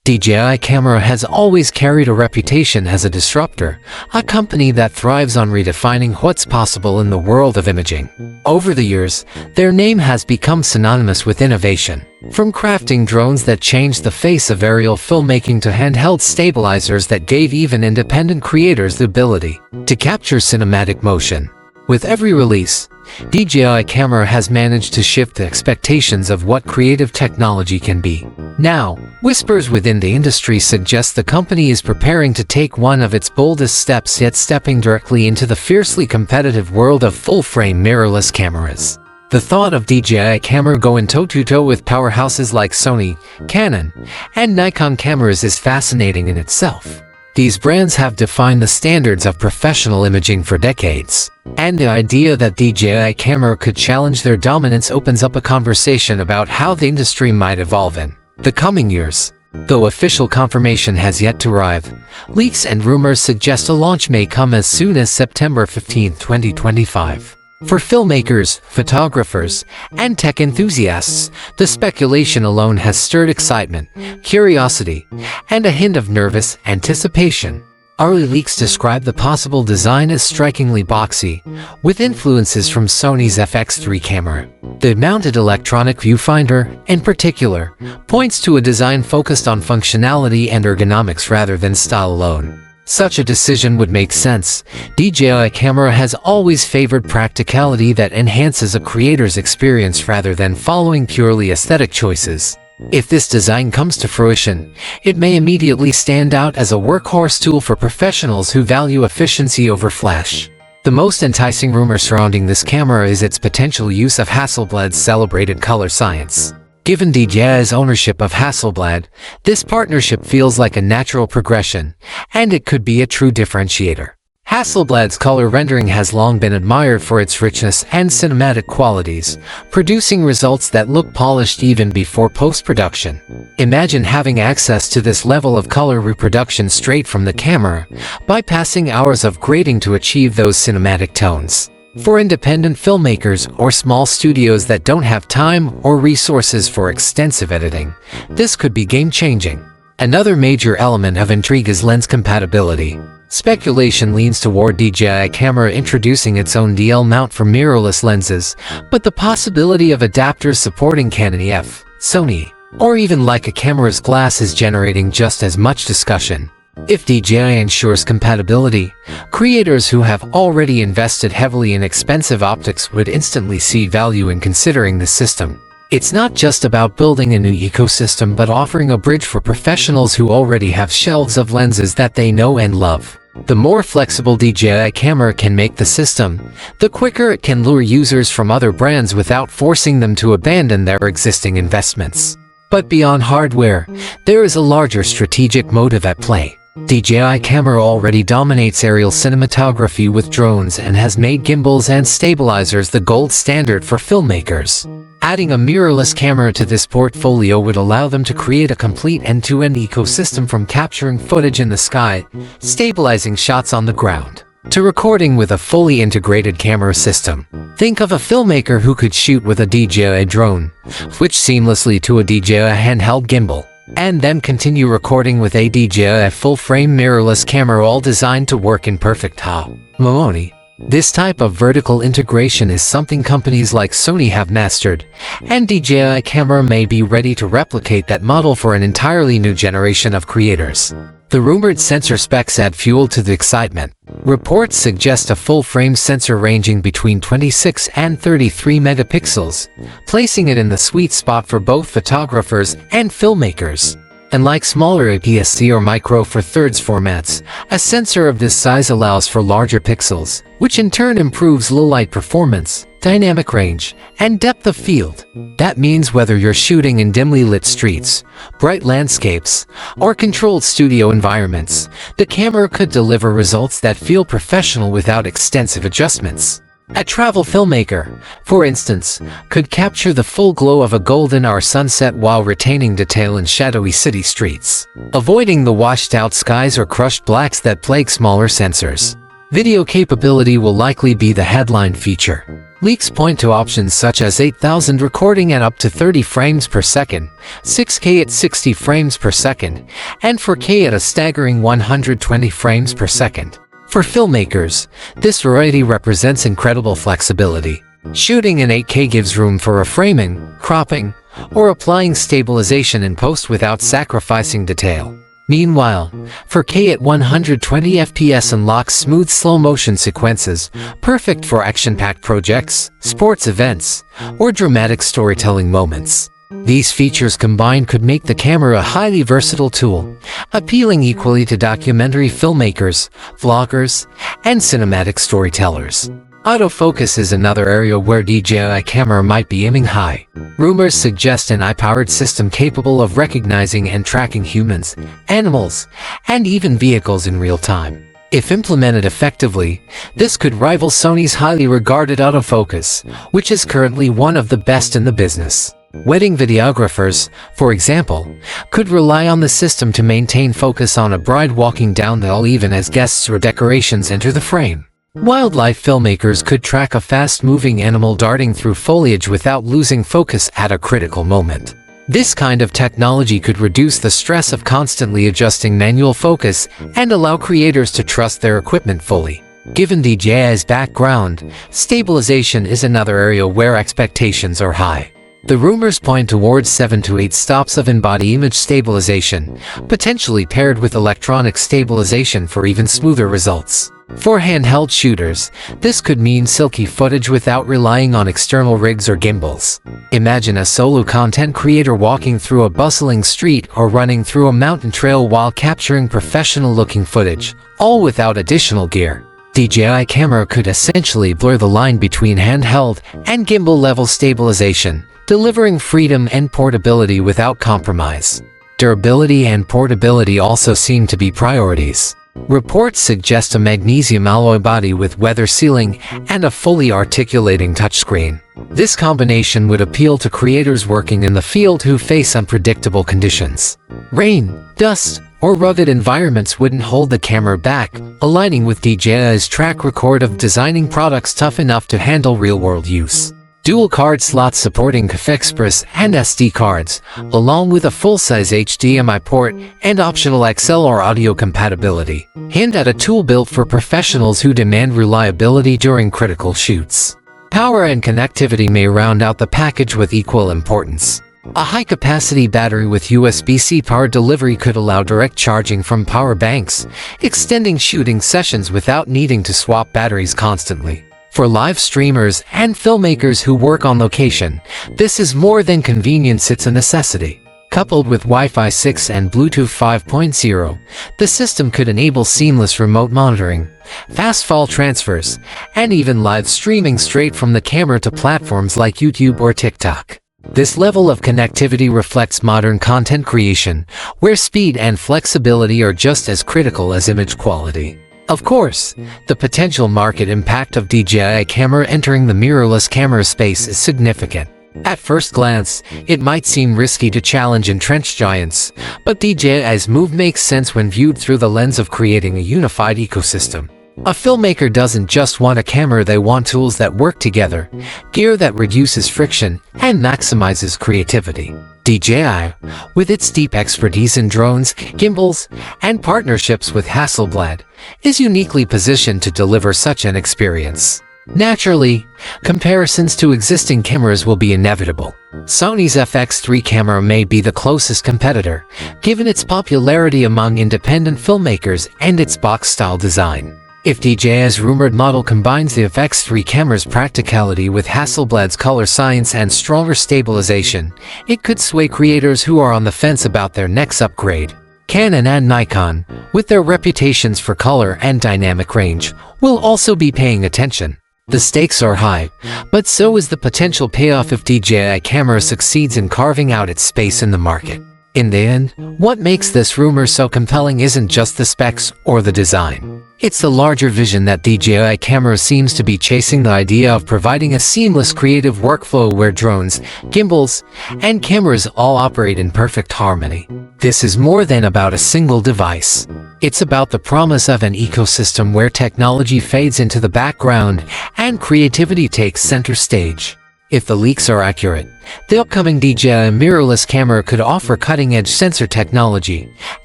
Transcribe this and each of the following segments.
DJI camera has always carried a reputation as a disruptor, a company that thrives on redefining what's possible in the world of imaging. Over the years, their name has become synonymous with innovation. From crafting drones that changed the face of aerial filmmaking to handheld stabilizers that gave even independent creators the ability to capture cinematic motion. With every release, DJI camera has managed to shift the expectations of what creative technology can be. Now, whispers within the industry suggest the company is preparing to take one of its boldest steps yet stepping directly into the fiercely competitive world of full-frame mirrorless cameras. The thought of DJI camera going toe-to-toe with powerhouses like Sony, Canon, and Nikon cameras is fascinating in itself. These brands have defined the standards of professional imaging for decades, and the idea that DJI camera could challenge their dominance opens up a conversation about how the industry might evolve in the coming years. Though official confirmation has yet to arrive, leaks and rumors suggest a launch may come as soon as September 15, 2025. For filmmakers, photographers, and tech enthusiasts, the speculation alone has stirred excitement, curiosity, and a hint of nervous anticipation. Early leaks describe the possible design as strikingly boxy, with influences from Sony's FX3 camera. The mounted electronic viewfinder, in particular, points to a design focused on functionality and ergonomics rather than style alone. Such a decision would make sense. DJI camera has always favored practicality that enhances a creator's experience rather than following purely aesthetic choices. If this design comes to fruition, it may immediately stand out as a workhorse tool for professionals who value efficiency over flash. The most enticing rumor surrounding this camera is its potential use of Hasselblad's celebrated color science. Given DJI's ownership of Hasselblad, this partnership feels like a natural progression, and it could be a true differentiator. Hasselblad's color rendering has long been admired for its richness and cinematic qualities, producing results that look polished even before post-production. Imagine having access to this level of color reproduction straight from the camera, bypassing hours of grading to achieve those cinematic tones. For independent filmmakers or small studios that don't have time or resources for extensive editing, this could be game-changing. Another major element of intrigue is lens compatibility. Speculation leans toward DJI camera introducing its own DL mount for mirrorless lenses, but the possibility of adapters supporting Canon EF, Sony, or even Leica camera's glass is generating just as much discussion. If DJI ensures compatibility, creators who have already invested heavily in expensive optics would instantly see value in considering the system. It's not just about building a new ecosystem but offering a bridge for professionals who already have shelves of lenses that they know and love. The more flexible DJI camera can make the system, the quicker it can lure users from other brands without forcing them to abandon their existing investments. But beyond hardware, there is a larger strategic motive at play. DJI camera already dominates aerial cinematography with drones and has made gimbals and stabilizers the gold standard for filmmakers. Adding a mirrorless camera to this portfolio would allow them to create a complete end-to-end ecosystem from capturing footage in the sky, stabilizing shots on the ground, to recording with a fully integrated camera system. Think of a filmmaker who could shoot with a DJI drone, switch seamlessly to a DJI handheld gimbal, and then continue recording with a DJI full-frame mirrorless camera, all designed to work in perfect harmony. This type of vertical integration is something companies like Sony have mastered, and DJI camera may be ready to replicate that model for an entirely new generation of creators. The rumored sensor specs add fuel to the excitement. Reports suggest a full-frame sensor ranging between 26 and 33 megapixels, placing it in the sweet spot for both photographers and filmmakers. Unlike smaller APS-C or Micro Four Thirds formats, a sensor of this size allows for larger pixels, which in turn improves low-light performance, dynamic range, and depth of field. That means whether you're shooting in dimly lit streets, bright landscapes, or controlled studio environments, the camera could deliver results that feel professional without extensive adjustments. A travel filmmaker, for instance, could capture the full glow of a golden hour sunset while retaining detail in shadowy city streets, avoiding the washed-out skies or crushed blacks that plague smaller sensors. Video capability will likely be the headline feature. Leaks point to options such as 8000 recording at up to 30 frames per second, 6K at 60 frames per second, and 4K at a staggering 120 frames per second. For filmmakers, this variety represents incredible flexibility. Shooting in 8K gives room for reframing, cropping, or applying stabilization in post without sacrificing detail. Meanwhile, 4K at 120 FPS unlocks smooth slow-motion sequences, perfect for action-packed projects, sports events, or dramatic storytelling moments. These features combined could make the camera a highly versatile tool, appealing equally to documentary filmmakers, vloggers, and cinematic storytellers. Autofocus is another area where DJI camera might be aiming high. Rumors suggest an AI-powered system capable of recognizing and tracking humans, animals, and even vehicles in real time. If implemented effectively, this could rival Sony's highly regarded autofocus, which is currently one of the best in the business. Wedding videographers, for example, could rely on the system to maintain focus on a bride walking down the aisle even as guests or decorations enter the frame. Wildlife filmmakers could track a fast-moving animal darting through foliage without losing focus at a critical moment. This kind of technology could reduce the stress of constantly adjusting manual focus and allow creators to trust their equipment fully. Given DJI's background, stabilization is another area where expectations are high. The rumors point towards 7 to 8 stops of in-body image stabilization, potentially paired with electronic stabilization for even smoother results. For handheld shooters, this could mean silky footage without relying on external rigs or gimbals. Imagine a solo content creator walking through a bustling street or running through a mountain trail while capturing professional-looking footage, all without additional gear. DJI camera could essentially blur the line between handheld and gimbal-level stabilization, delivering freedom and portability without compromise. Durability and portability also seem to be priorities. Reports suggest a magnesium alloy body with weather sealing and a fully articulating touchscreen. This combination would appeal to creators working in the field who face unpredictable conditions. Rain, dust, or rugged environments wouldn't hold the camera back, aligning with DJI's track record of designing products tough enough to handle real-world use. Dual card slots supporting CF Express and SD cards, along with a full-size HDMI port and optional XLR audio compatibility, hint at a tool built for professionals who demand reliability during critical shoots. Power and connectivity may round out the package with equal importance. A high-capacity battery with USB-C power delivery could allow direct charging from power banks, extending shooting sessions without needing to swap batteries constantly. For live streamers and filmmakers who work on location, this is more than convenience, it's a necessity. Coupled with Wi-Fi 6 and Bluetooth 5.0, the system could enable seamless remote monitoring, fast file transfers, and even live streaming straight from the camera to platforms like YouTube or TikTok. This level of connectivity reflects modern content creation, where speed and flexibility are just as critical as image quality. Of course, the potential market impact of DJI camera entering the mirrorless camera space is significant. At first glance, it might seem risky to challenge entrenched giants, but DJI's move makes sense when viewed through the lens of creating a unified ecosystem. A filmmaker doesn't just want a camera, they want tools that work together, gear that reduces friction, and maximizes creativity. DJI, with its deep expertise in drones, gimbals, and partnerships with Hasselblad, is uniquely positioned to deliver such an experience. Naturally, comparisons to existing cameras will be inevitable. Sony's FX3 camera may be the closest competitor, given its popularity among independent filmmakers and its box-style design. If DJI's rumored model combines the FX3 camera's practicality with Hasselblad's color science and stronger stabilization, it could sway creators who are on the fence about their next upgrade. Canon and Nikon, with their reputations for color and dynamic range, will also be paying attention. The stakes are high, but so is the potential payoff if DJI camera succeeds in carving out its space in the market. In the end, what makes this rumor so compelling isn't just the specs or the design. It's the larger vision that DJI camera seems to be chasing, the idea of providing a seamless creative workflow where drones, gimbals, and cameras all operate in perfect harmony. This is more than about a single device. It's about the promise of an ecosystem where technology fades into the background and creativity takes center stage. If the leaks are accurate, the upcoming DJI mirrorless camera could offer cutting-edge sensor technology,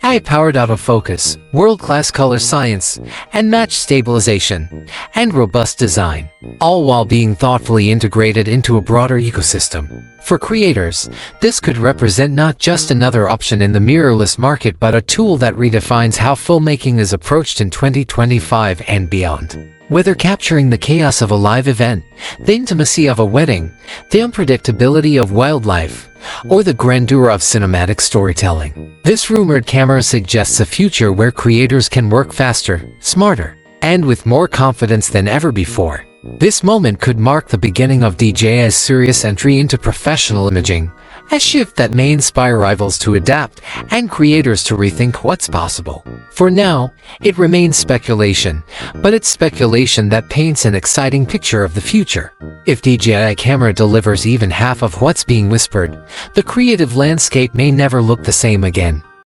AI-powered autofocus, world-class color science, unmatched stabilization, and robust design, all while being thoughtfully integrated into a broader ecosystem. For creators, this could represent not just another option in the mirrorless market but a tool that redefines how filmmaking is approached in 2025 and beyond. Whether capturing the chaos of a live event, the intimacy of a wedding, the unpredictability of wildlife, or the grandeur of cinematic storytelling, this rumored camera suggests a future where creators can work faster, smarter, and with more confidence than ever before. This moment could mark the beginning of DJI's serious entry into professional imaging, a shift that may inspire rivals to adapt and creators to rethink what's possible. For now, it remains speculation, but it's speculation that paints an exciting picture of the future. If DJI camera delivers even half of what's being whispered, the creative landscape may never look the same again.